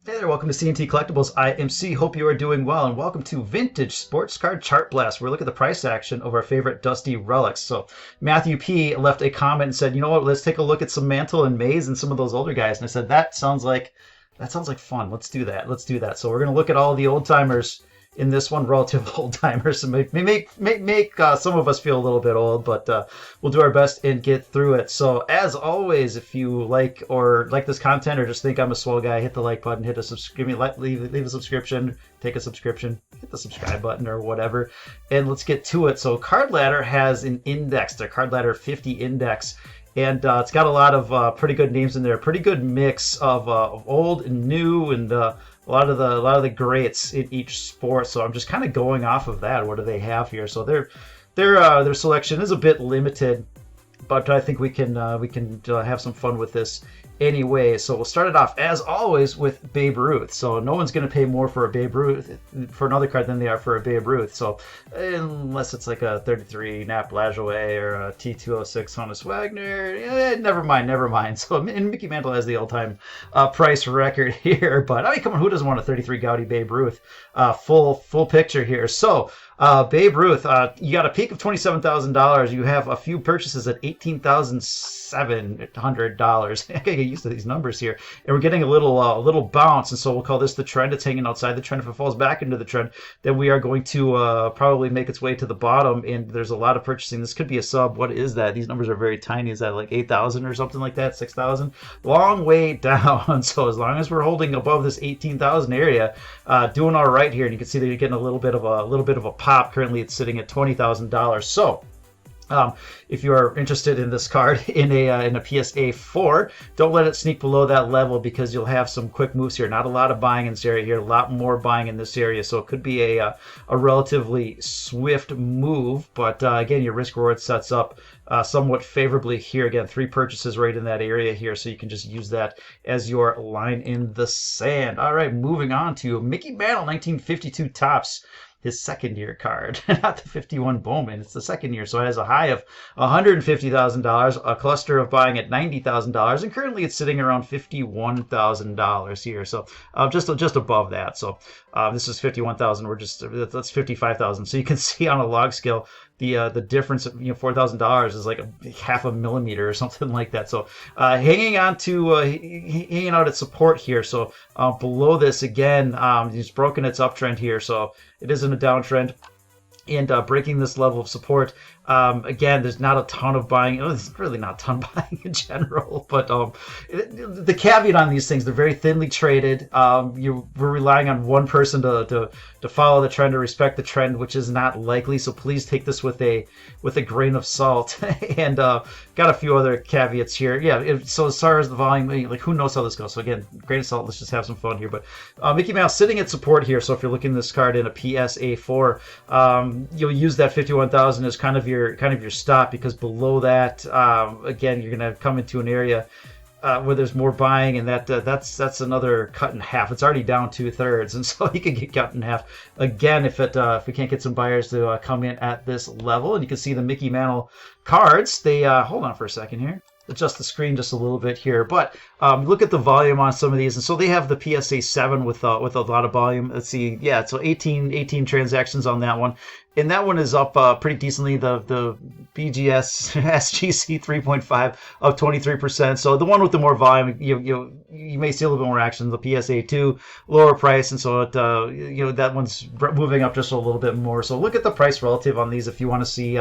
Hey there, welcome to CNT Collectibles. I am C. Hope you are doing well, and welcome to Vintage Sports Card Chart Blast. We're looking at the price action of our favorite Dusty Relics. So Matthew P. left a comment and said, "You know what? Let's take a look at some Mantle and Maze and some of those older guys." And I said, "That sounds like fun. Let's do that. Let's do that." So we're gonna look at all the old timers in this one, relative old timers, and make some of us feel a little bit old, but we'll do our best and get through it. So as always, if you like this content or just think I'm a swell guy, hit the like button, hit a subscribe, leave a subscription, take a subscription, hit the subscribe button or whatever, and let's get to it. So Card Ladder has an index, their Card Ladder 50 index. And it's got a lot of pretty good names in there. Pretty good mix of old and new, and a lot of the greats in each sport. So I'm just kind of going off of that. What do they have here? So their selection is a bit limited, but I think we can have some fun with this anyway. So we'll start it off as always with Babe Ruth. So no one's going to pay more for a Babe Ruth for another card than they are for a Babe Ruth. So unless it's like a 33 Nap Lajoie or a T206 Honus Wagner, never mind. So and Mickey Mantle has the all-time price record here. But I mean, come on, who doesn't want a 33 Gaudy Babe Ruth? Full picture here. So. Babe Ruth, you got a peak of $27,000. You have a few purchases at $18,700. I gotta get used to these numbers here, and we're getting a little bounce. And so we'll call this the trend. It's hanging outside the trend. If it falls back into the trend, then we are going to probably make its way to the bottom. And there's a lot of purchasing. This could be a sub. What is that? These numbers are very tiny. Is that like 8,000 or something like that? 6,000? Long way down. So as long as we're holding above this 18,000 area, doing all right here. And you can see that you're getting a little bit of a pop. Currently, it's sitting at $20,000. So, if you are interested in this card in a PSA 4, don't let it sneak below that level because you'll have some quick moves here. Not a lot of buying in this area here, a lot more buying in this area. So it could be a relatively swift move. But again, your risk reward sets up somewhat favorably here. Again, 3 purchases right in that area here, so you can just use that as your line in the sand. All right, moving on to Mickey Mantle, 1952 Topps. His second year card, not the 51 Bowman. It's the second year, so it has a high of $150,000, a cluster of buying at $90,000, and currently it's sitting around $51,000 here. So just above that. So this is 51,000. That's 55,000. So you can see on a log scale the difference of $4,000 is like a half a millimeter or something like that. So hanging out at support here. So below this again, it's broken its uptrend here. So it is in a downtrend. And breaking this level of support, again, there's not a ton of buying. There's really not a ton of buying in general. But the caveat on these things, they're very thinly traded. We're relying on one person to follow the trend or respect the trend, which is not likely. So please take this with a grain of salt. And got a few other caveats here. Yeah. So as far as the volume, like who knows how this goes. So again, grain of salt. Let's just have some fun here. But Mickey Mouse sitting at support here. So if you're looking at this card in a PSA 4. You'll use that 51,000 as kind of your stop, because below that, again, you're going to come into an area where there's more buying, and that's another cut in half. It's already down 2/3, and so you could get cut in half again if we can't get some buyers to come in at this level. And you can see the Mickey Mantle cards. They hold on for a second here. Adjust the screen just a little bit here, but look at the volume on some of these, and so they have the PSA 7 with a lot of volume. Let's see, yeah, so 18 transactions on that one, and that one is up pretty decently. The BGS SGC 3.5 up 23%. So the one with the more volume, you may see a little bit more action. The PSA 2 lower price, and so it that one's moving up just a little bit more. So look at the price relative on these if you want to see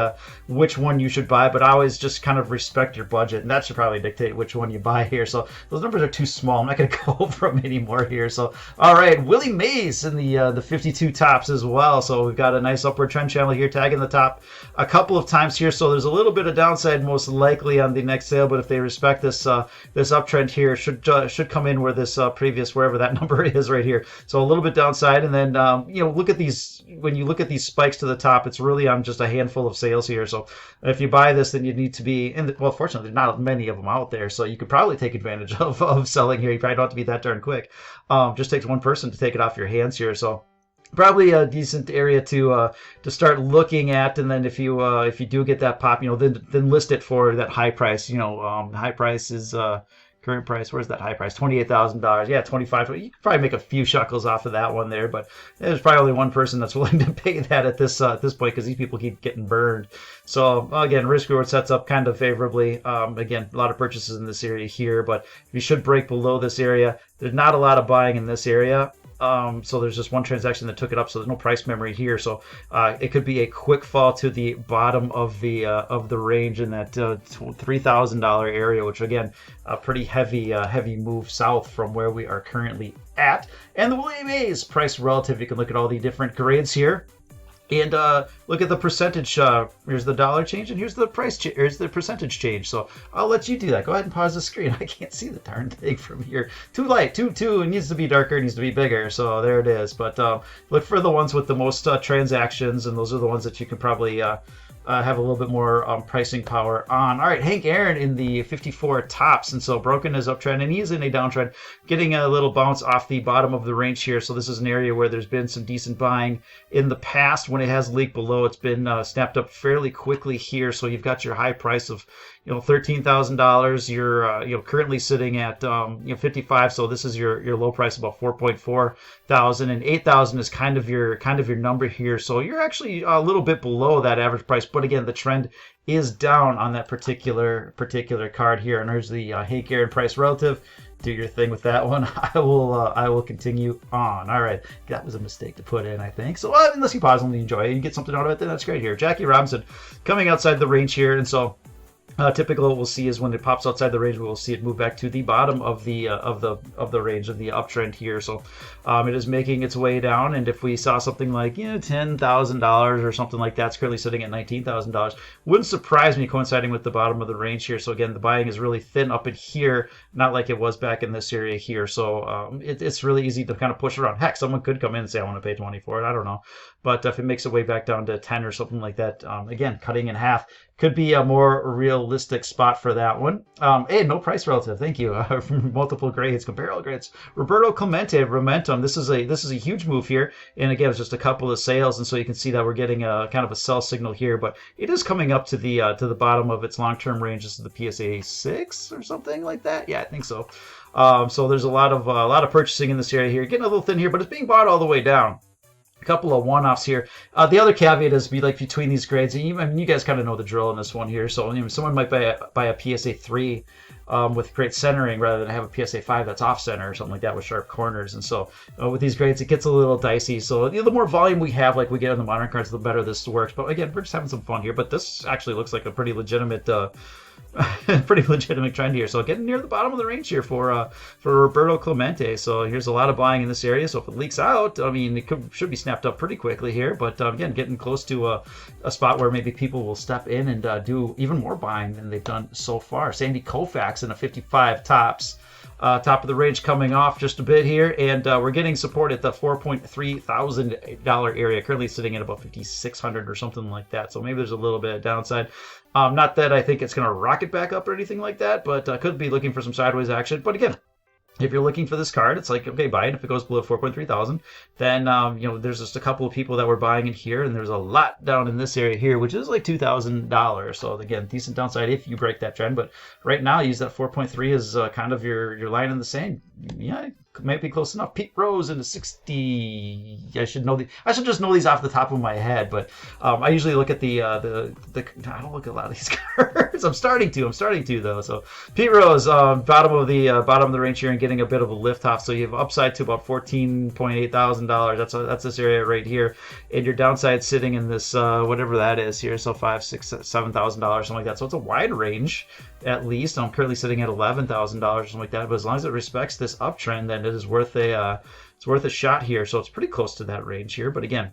which one you should buy, but always just kind of respect your budget, and that should probably dictate which one you buy here. So those numbers are too small. I'm not going to go over them anymore here. So all right, Willie Mays in the 52 Topps as well. So we've got a nice upward trend channel here, tagging the top a couple of times here. So there's a little bit of downside most likely on the next sale, but if they respect this uptrend here, should come in where this previous, wherever that number is right here. So a little bit downside, and then look at these. When you look at these spikes to the top, it's really on just a handful of sales here. So if you buy this, then you need to be fortunately there's not many of them out there, so you could probably take advantage of selling here. You probably don't have to be that darn quick. Just takes one person to take it off your hands here. So probably a decent area to start looking at, and then if you do get that pop, then list it for that high price. High price is Current price, where's that high price? $28,000. Yeah, 25. You could probably make a few shekels off of that one there, but there's probably only one person that's willing to pay that at this point because these people keep getting burned. So again, risk reward sets up kind of favorably. Again, a lot of purchases in this area here, but you should break below this area. There's not a lot of buying in this area. So there's just one transaction that took it up, so there's no price memory here. So it could be a quick fall to the bottom of the range in that $3,000 area, which again, a pretty heavy move south from where we are currently at. And the William A's price relative. You can look at all the different grades here. And look at the percentage. Here's the dollar change, and here's the price. Here's the percentage change. So I'll let you do that. Go ahead and pause the screen. I can't see the darn thing from here. Too light. Too. It needs to be darker. It needs to be bigger. So there it is. But look for the ones with the most transactions, and those are the ones that you can probably have a little bit more pricing power on. All right, Hank Aaron in the 54 tops, and so broken his uptrend, and he's in a downtrend, getting a little bounce off the bottom of the range here. So this is an area where there's been some decent buying in the past. When it has leaked below, it's been snapped up fairly quickly here. So you've got your high price of $13,000. You're currently sitting at 55. So this is your low price, about 4.4 thousand, and 8,000 is kind of your number here. So you're actually a little bit below that average price. But again, the trend is down on that particular card here. And here's the Hank Aaron price relative. Do your thing with that one. I will continue on. All right, that was a mistake to put in, I think. So unless you positively enjoy it and you get something out of it, then that's great here. Jackie Robinson coming outside the range here, and so. Typical what we'll see is when it pops outside the range, we'll see it move back to the bottom of the range of the uptrend here. So it is making its way down, and if we saw something like $10,000 or something like that, it's currently sitting at $19,000. Wouldn't surprise me coinciding with the bottom of the range here. So again, the buying is really thin up in here, not like it was back in this area here. So it's really easy to kind of push around. Heck, someone could come in and say I want to pay 20 for it. I don't know, but if it makes its way back down to 10 or something like that, again, cutting in half. Could be a more realistic spot for that one. Hey, no price relative. Thank you. From multiple grades, comparable grades. Roberto Clemente, Momentum. This is a huge move here, and again, it's just a couple of sales, and so you can see that we're getting a kind of a sell signal here, but it is coming up to the bottom of its long-term range. This is the PSA 6 or something like that. Yeah, I think so. So there's a lot of purchasing in this area here. Getting a little thin here, but it's being bought all the way down. A couple of one-offs here. The other caveat is between these grades. And you guys kind of know the drill in this one here. So someone might buy a PSA 3 with great centering rather than have a PSA 5 that's off center or something like that with sharp corners. And so with these grades, it gets a little dicey. So the more volume we have, like we get on the modern cards, the better this works. But again, we're just having some fun here. But this actually looks like a pretty legitimate. Pretty legitimate trend here. So getting near the bottom of the range here for Roberto Clemente. So here's a lot of buying in this area. So if it leaks out, I mean, it should be snapped up pretty quickly here. But again, getting close to a spot where maybe people will step in and do even more buying than they've done so far. Sandy Koufax in a 55 tops. Top of the range coming off just a bit here, and we're getting support at the $4.3 thousand area, currently sitting at about $5,600 or something like that. So maybe there's a little bit of downside. Not that I think it's going to rocket back up or anything like that, but could be looking for some sideways action. But again, if you're looking for this card, it's like, okay, buy it. If it goes below 4.3 thousand, then there's just a couple of people that were buying it here, and there's a lot down in this area here, which is like $2,000. So again, decent downside if you break that trend. But right now, use that 4.3 as kind of your line in the sand. Yeah, it might be close enough. Pete Rose into 60. I should just know these off the top of my head, but I usually look at the. I don't look at a lot of these cards. I'm starting to though. So Pete Rose, bottom of the range here, and getting a bit of a lift off. So you have upside to about $14.8 thousand. That's this area right here, and your downside sitting in this whatever that is here. So $5,000, $6,000, $7,000, something like that. So it's a wide range. At least I'm currently sitting at $11,000 or something like that. But as long as it respects this uptrend, then it is worth a shot here. So it's pretty close to that range here. But again,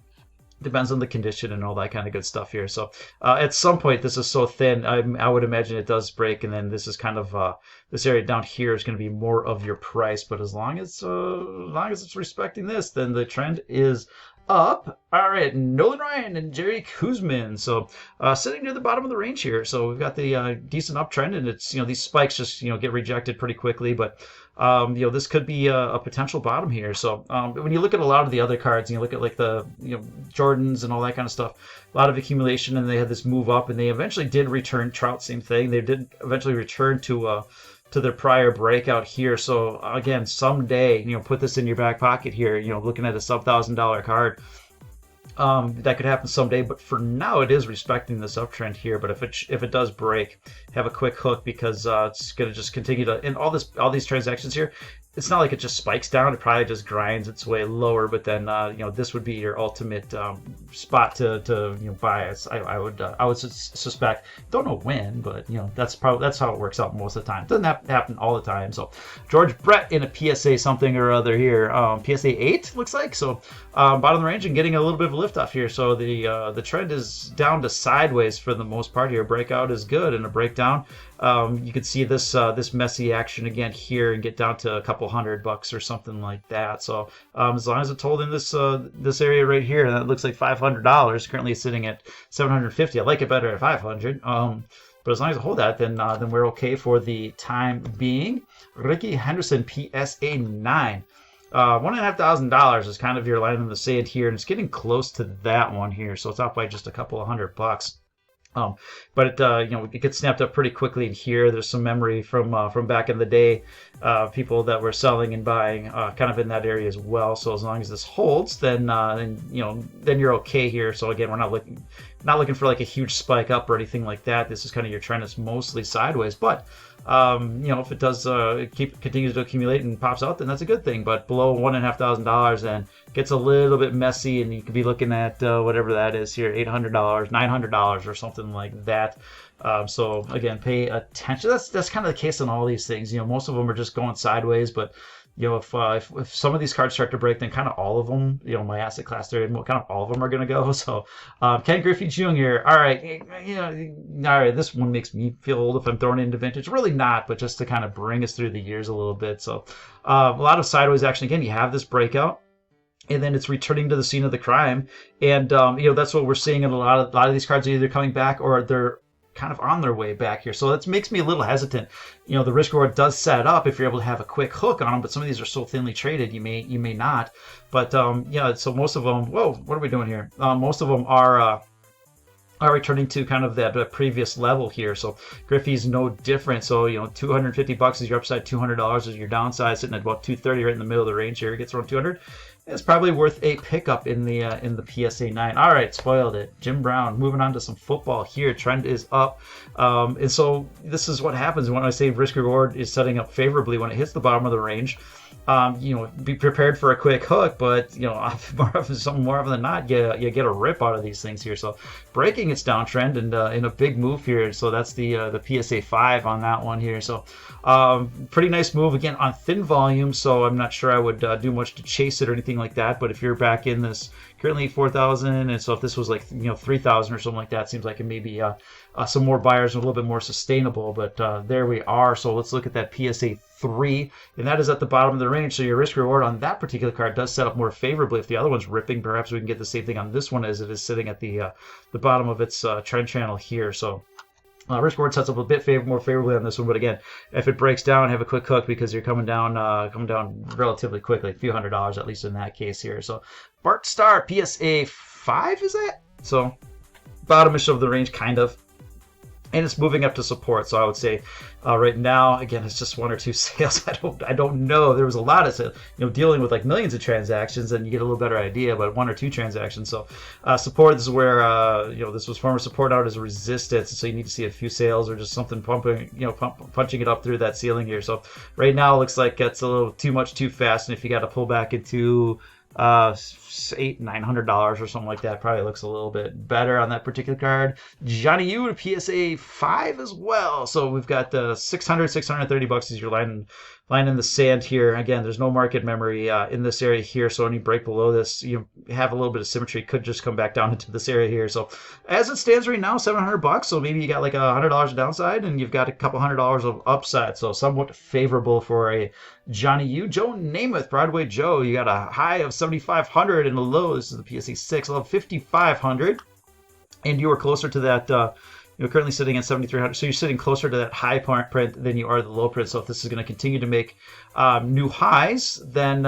depends on the condition and all that kind of good stuff here. So at some point, this is so thin, I would imagine it does break, and then this is kind of this area down here is going to be more of your price. But as long as it's respecting this, then the trend is up. All right, Nolan Ryan and Jerry Kuzmin. So sitting near the bottom of the range here. So we've got the decent uptrend, and it's these spikes just get rejected pretty quickly, but this could be a potential bottom here. So when you look at a lot of the other cards, and you look at like the Jordans and all that kind of stuff, a lot of accumulation, and they had this move up, and they eventually did return. Trout, same thing. They did eventually return to to their prior breakout here. So again, someday, put this in your back pocket here, looking at a sub $1,000 card. That could happen someday, but for now it is respecting this uptrend here. But if it does break, have a quick hook, because it's going to just continue to, and all these transactions here, it's not like it just spikes down. It probably just grinds its way lower. But then this would be your ultimate spot to buy. I would suspect. Don't know when, but that's how it works out most of the time. Doesn't happen all the time. So George Brett in a PSA something or other here. PSA 8 looks like. So bottom of the range and getting a little bit of a lift off here. So the trend is down to sideways for the most part here. Breakout is good, and a breakdown. You can see this messy action again here and get down to a couple $100 or something like that. So as long as it's holding this area right here, and that looks like $500. Currently it's sitting at $750. I like it better at $500. But as long as I hold that, then we're okay for the time being. Ricky Henderson, PSA 9. $1,500 is kind of your line in the sand here, and it's getting close to that one here. So it's off by just a couple of $100. But it gets snapped up pretty quickly in here. There's some memory from back in the day, people that were selling and buying kind of in that area as well. So as long as this holds, then you're okay here. So again, we're not looking for like a huge spike up or anything like that. This is kind of your trend. It's mostly sideways, but if it does continues to accumulate and pops out, then that's a good thing. But below $1,500, then gets a little bit messy, and you could be looking at whatever that is here, $800, $900, or something like that. So again, pay attention. That's kind of the case on all these things. Most of them are just going sideways, but if some of these cards start to break, then kind of all of them, my asset class theory, kind of all of them are going to go. So Ken Griffey Jr. All right, all right. This one makes me feel old if I'm throwing it into vintage. Really not, but just to kind of bring us through the years a little bit. So a lot of sideways action. Again, you have this breakout, and then it's returning to the scene of the crime, and that's what we're seeing in a lot of these cards. Are either coming back or they're kind of on their way back here. So that makes me a little hesitant. The risk reward does set up if you're able to have a quick hook on them, but some of these are so thinly traded, you may not. But so most of them, whoa, what are we doing here? Most of them are returning to kind of that previous level here. So Griffey's no different. So $250 is your upside, $200 is your downside, sitting at about $230 right in the middle of the range here. It gets around $200. It's probably worth a pickup in the PSA 9. All right, spoiled it. Jim Brown. Moving on to some football here. Trend is up, and so this is what happens when I say risk reward is setting up favorably when it hits the bottom of the range. Be prepared for a quick hook, but more often than not, you get a rip out of these things here. So breaking its downtrend and in a big move here. So that's the PSA 5 on that one here. So pretty nice move again on thin volume. So I'm not sure I would do much to chase it or anything like that. But if you're back in this, currently 4,000, and so if this was like 3,000 or something like that, seems like it may be some more buyers, a little bit more sustainable. But there we are. So let's look at that PSA 3, and that is at the bottom of the range. So your risk reward on that particular card does set up more favorably. If the other one's ripping, perhaps we can get the same thing on this one as it is sitting at the bottom of its trend channel here. So risk reward sets up a bit more favorably on this one, but again, if it breaks down, have a quick hook because you're coming down relatively quickly, a few $100 at least in that case here. So Bart Starr, PSA 5 is that? So bottomish of the range, kind of. And it's moving up to support, so I would say right now, again, it's just one or two sales. I don't know. There was a lot of sales, dealing with like millions of transactions, and you get a little better idea, but one or two transactions. So support, this is where this was former support out as a resistance, so you need to see a few sales or just something punching it up through that ceiling here. So right now, it looks like it's a little too much too fast, and if you got to pull back into $900 or something like that, probably looks a little bit better on that particular card. Johnny U to PSA 5 as well. So we've got $630 is your line in the sand here. Again, there's no market memory in this area here, so any break below this, you have a little bit of symmetry, could just come back down into this area here. So as it stands right now, $700. So maybe you got like $100 of downside, and you've got a couple $100 of upside. So somewhat favorable for a Johnny U. Joe Namath, Broadway Joe, you got a high of 7,500 and a low. This is the PSA 6, a low of 5,500, and you are closer to that. You're currently sitting at 7,300, so you're sitting closer to that high print than you are the low print. So if this is going to continue to make new highs, then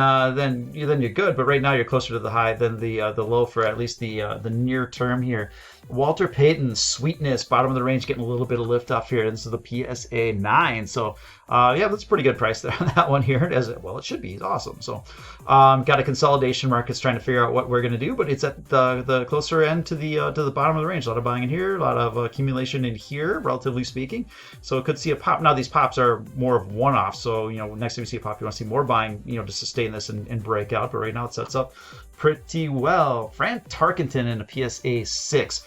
you're good. But right now you're closer to the high than the low for at least the near term here. Walter Payton, Sweetness, bottom of the range, getting a little bit of lift off here. This is the PSA 9. So Yeah, that's a pretty good price there on that one here. As well, it should be. It's awesome. So, got a consolidation market's trying to figure out what we're going to do, but it's at the closer end to the bottom of the range. A lot of buying in here, a lot of accumulation in here, relatively speaking. So it could see a pop. Now these pops are more of one-off. So next time you see a pop, you want to see more buying, to sustain this and break out. But right now it sets up pretty well. Fran Tarkenton in a PSA 6.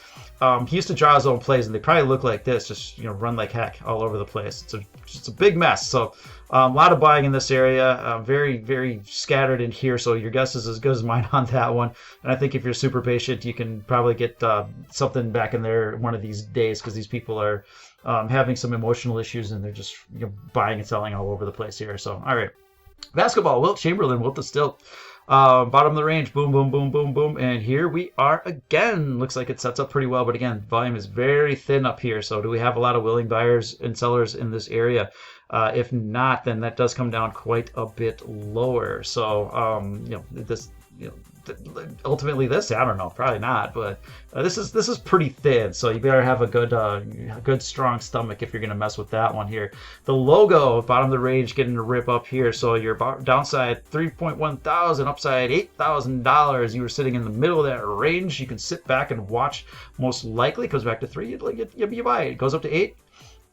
He used to draw his own plays, and they probably look like this, just run like heck all over the place. It's just a big mess. So a lot of buying in this area, very, very scattered in here. So your guess is as good as mine on that one. And I think if you're super patient, you can probably get something back in there one of these days, because these people are having some emotional issues, and they're just buying and selling all over the place here. So all right, basketball. Wilt Chamberlain, Wilt the Stilt. Bottom of the range, boom, boom, boom, boom, boom, and here we are again. Looks like it sets up pretty well, but again, volume is very thin up here. So do we have a lot of willing buyers and sellers in this area? If not, then that does come down quite a bit lower. So this ultimately this, I don't know, probably not, but this is pretty thin, so you better have a good strong stomach if you're gonna mess with that one here. The logo, bottom of the range, getting a rip up here. So your downside 3.1 thousand, upside $8,000. You were sitting in the middle of that range. You can sit back and watch. Most likely comes back to 3. You buy it. It goes up to 8.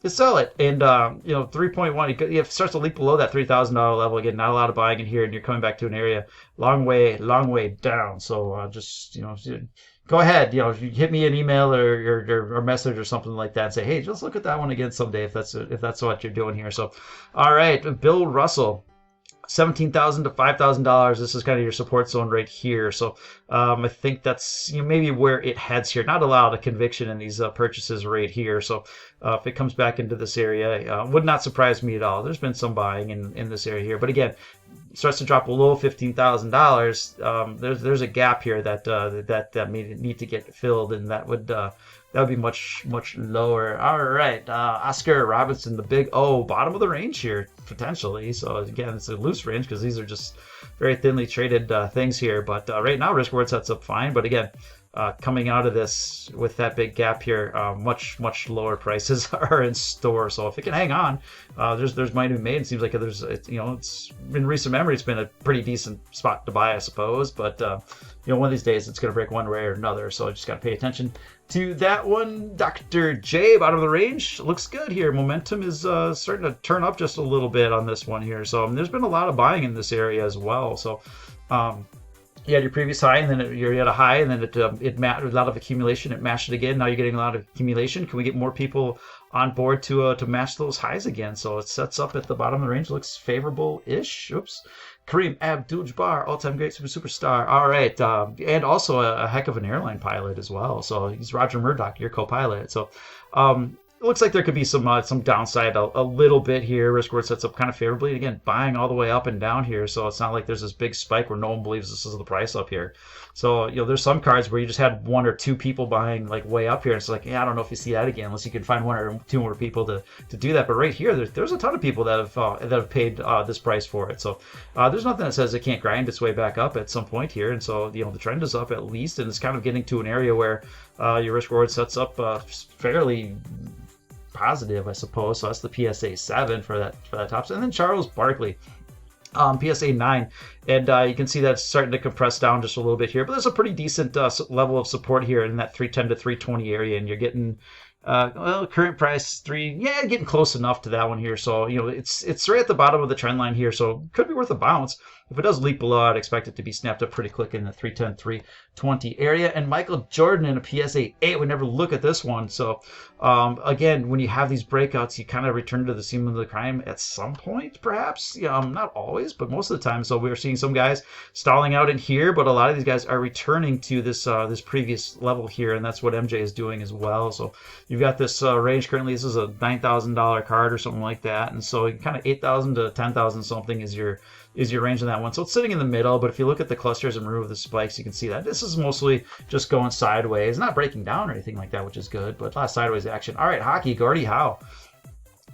You sell it, and 3.1. It starts to leak below that $3,000 level again. Not a lot of buying in here, and you're coming back to an area long way down. So just go ahead. Hit me an email or message or something like that, and say, hey, just look at that one again someday if that's what you're doing here. So, all right, Bill Russell. $17,000 to $5,000. This is kind of your support zone right here. So I think that's maybe where it heads here. Not a lot of conviction in these purchases right here. So if it comes back into this area, would not surprise me at all. There's been some buying in this area here, but again, starts to drop below $15,000. There's a gap here that may need to get filled, and that would be much lower. All right, Oscar Robinson, the big O, bottom of the range here potentially. So again, it's a loose range because these are just very thinly traded things here. But right now, risk reward sets up fine. But again, coming out of this with that big gap here, much lower prices are in store. So if it can hang on, there's money to be made. It seems like it's in recent memory, it's been a pretty decent spot to buy, I suppose. But one of these days it's going to break one way or another. So I just got to pay attention to that one. Dr. J, bottom of the range, looks good here. Momentum is starting to turn up just a little bit on this one here. So there's been a lot of buying in this area as well. So you had your previous high, and then you're at a high, and then it a lot of accumulation. It matched it again. Now you're getting a lot of accumulation. Can we get more people on board to match those highs again? So it sets up at the bottom of the range. Looks favorable-ish. Oops. Kareem Abdul-Jabbar, all-time great superstar. All right, and also a heck of an airline pilot as well. So he's Roger Murdoch, your co-pilot. So it looks like there could be some downside a little bit here. Risk reward sets up kind of favorably. And again, buying all the way up and down here, so it's not like there's this big spike where no one believes this is the price up here. So there's some cards where you just had one or two people buying like way up here. It's like, I don't know if you see that again, unless you can find one or two more people to do that. But right here, there's a ton of people that have paid this price for it. So there's nothing that says it can't grind its way back up at some point here. And so the trend is up at least, and it's kind of getting to an area where your risk reward sets up fairly positive, I suppose. So that's the PSA 7 for that tops. And then Charles Barkley, PSA 9, and you can see that's starting to compress down just a little bit here, but there's a pretty decent level of support here in that 310 to 320 area, and you're getting current price 3, getting close enough to that one here. So it's right at the bottom of the trend line here, so could be worth a bounce. If it does leak below, I'd expect it to be snapped up pretty quick in the 310, 320 area. And Michael Jordan in a PSA 8, we never look at this one. So again, when you have these breakouts, you kind of return to the scene of the crime at some point, perhaps. Not always, but most of the time. So we're seeing some guys stalling out in here, but a lot of these guys are returning to this previous level here, and that's what MJ is doing as well. So you've got this range currently. This is a $9,000 card or something like that, and so kind of 8,000 to 10,000 something is your range on that one. So it's sitting in the middle, but if you look at the clusters and remove the spikes, you can see that this is mostly just going sideways, not breaking down or anything like that, which is good, but a lot of sideways action. All right, hockey, Gordie Howe.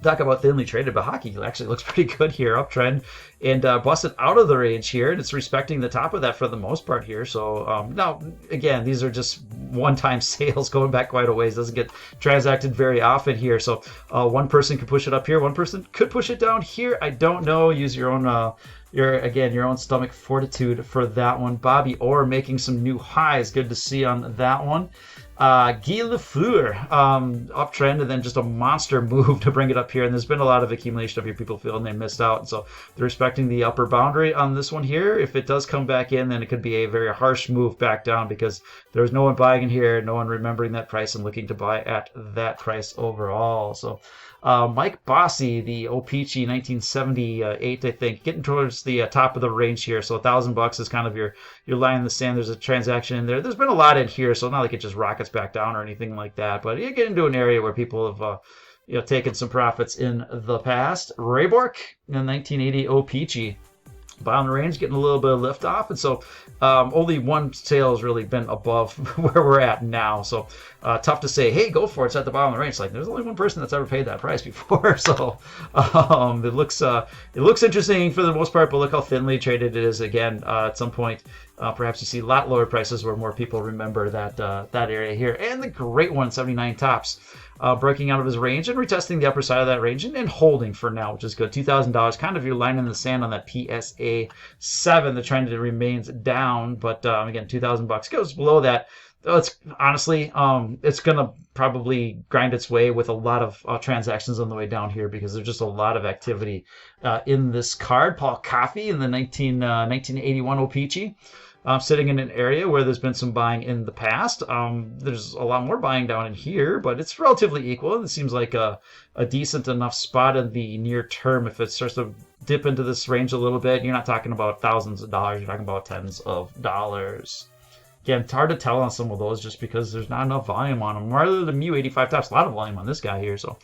talk about thinly traded, but hockey actually looks pretty good here, uptrend, and busted out of the range here, and it's respecting the top of that for the most part here. So now, again, these are just one-time sales going back quite a ways. Doesn't get transacted very often here. So one person could push it up here, one person could push it down here. I don't know. Use your own your own stomach fortitude for that one. Bobby Orr making some new highs. Good to see on that one. Guy Lafleur, uptrend, and then just a monster move to bring it up here. And there's been a lot of accumulation of your people feeling they missed out. And so they're respecting the upper boundary on this one here. If it does come back in, then it could be a very harsh move back down because there's no one buying in here, no one remembering that price and looking to buy at that price overall. So Mike Bossy, the O-Pee-Chee 1978, I think, getting towards the top of the range here. So $1,000 is kind of your line in the sand. There's a transaction in there. There's been a lot in here, so not like it just rockets back down or anything like that. But you get into an area where people have taken some profits in the past. Raybork, the 1980 O-Pee-Chee. Bottom of the range, getting a little bit of lift off, and so only one sale has really been above where we're at now. So tough to say, hey, go for it. It's at the bottom of the range. Like there's only one person that's ever paid that price before. So it looks interesting for the most part, but look how thinly traded it is. Again, at some point, perhaps you see a lot lower prices where more people remember that area here. And the great one, 79 tops. Breaking out of his range and retesting the upper side of that range and holding for now, which is good. $2,000, kind of your line in the sand on that PSA 7. The trend remains down, but again, $2,000 goes below that. It's honestly, it's gonna probably grind its way with a lot of transactions on the way down here because there's just a lot of activity in this card. Paul Coffey in the 1981 O-Pee-Chee. Sitting in an area where there's been some buying in the past. There's a lot more buying down in here, but it's relatively equal. It seems like a decent enough spot in the near term. If it starts to dip into this range a little bit, you're not talking about thousands of dollars. You're talking about tens of dollars. Again, it's hard to tell on some of those just because there's not enough volume on them. Rather than Mew 85 tops, a lot of volume on this guy here. So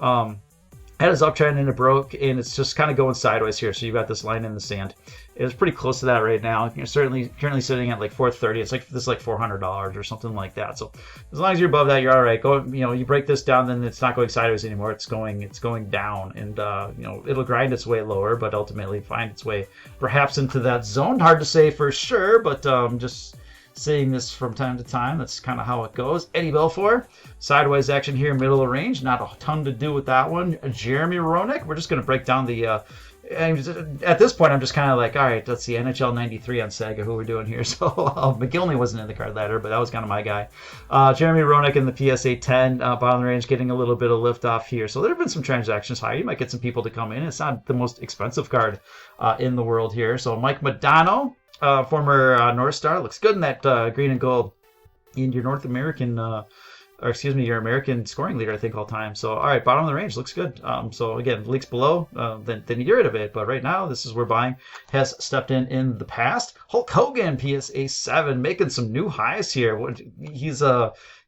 had his uptrend and it broke, and it's just kind of going sideways here. So you've got this line in the sand. It's pretty close to that right now. You're certainly currently sitting at like 430. It's like this is like $400 or something like that. So as long as you're above that, you're all right. Go, you break this down, then it's not going sideways anymore. It's going down, and it'll grind its way lower, but ultimately find its way perhaps into that zone. Hard to say for sure, but just seeing this from time to time, that's kind of how it goes. Eddie Belfour, sideways action here, middle of range. Not a ton to do with that one. Jeremy Roenick, we're just going to break down the. At this point, I'm just kind of like, all right, let's see, NHL 93 on Sega, who we're doing here. So McGillney wasn't in the card ladder, but that was kind of my guy. Jeremy Roenick in the PSA 10, bottom range, getting a little bit of lift off here. So there have been some transactions high. You might get some people to come in. It's not the most expensive card in the world here. So Mike Modano, former North Star, looks good in that green and gold. And your North American, your American scoring leader, I think, all time. So, all right, bottom of the range looks good. So, again, leaks below, then you get rid of it. But right now, this is where buying has stepped in the past. Hulk Hogan, PSA 7, making some new highs here.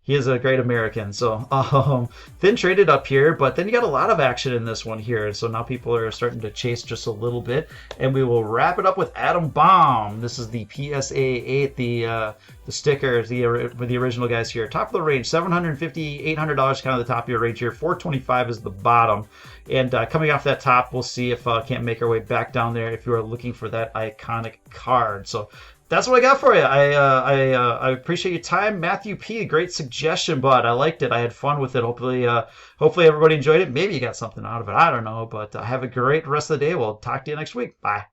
He is a great American. So thin traded up here, but then you got a lot of action in this one here. So now people are starting to chase just a little bit. And we will wrap it up with Adam Baum. This is the PSA 8, the sticker, the original guys here. Top of the range, $750, $800, kind of the top of your range here. $425 is the bottom. And coming off that top, we'll see if can't make our way back down there if you are looking for that iconic card. So that's what I got for you. I appreciate your time. Matthew P., great suggestion, bud. I liked it. I had fun with it. Hopefully everybody enjoyed it. Maybe you got something out of it. I don't know. But have a great rest of the day. We'll talk to you next week. Bye.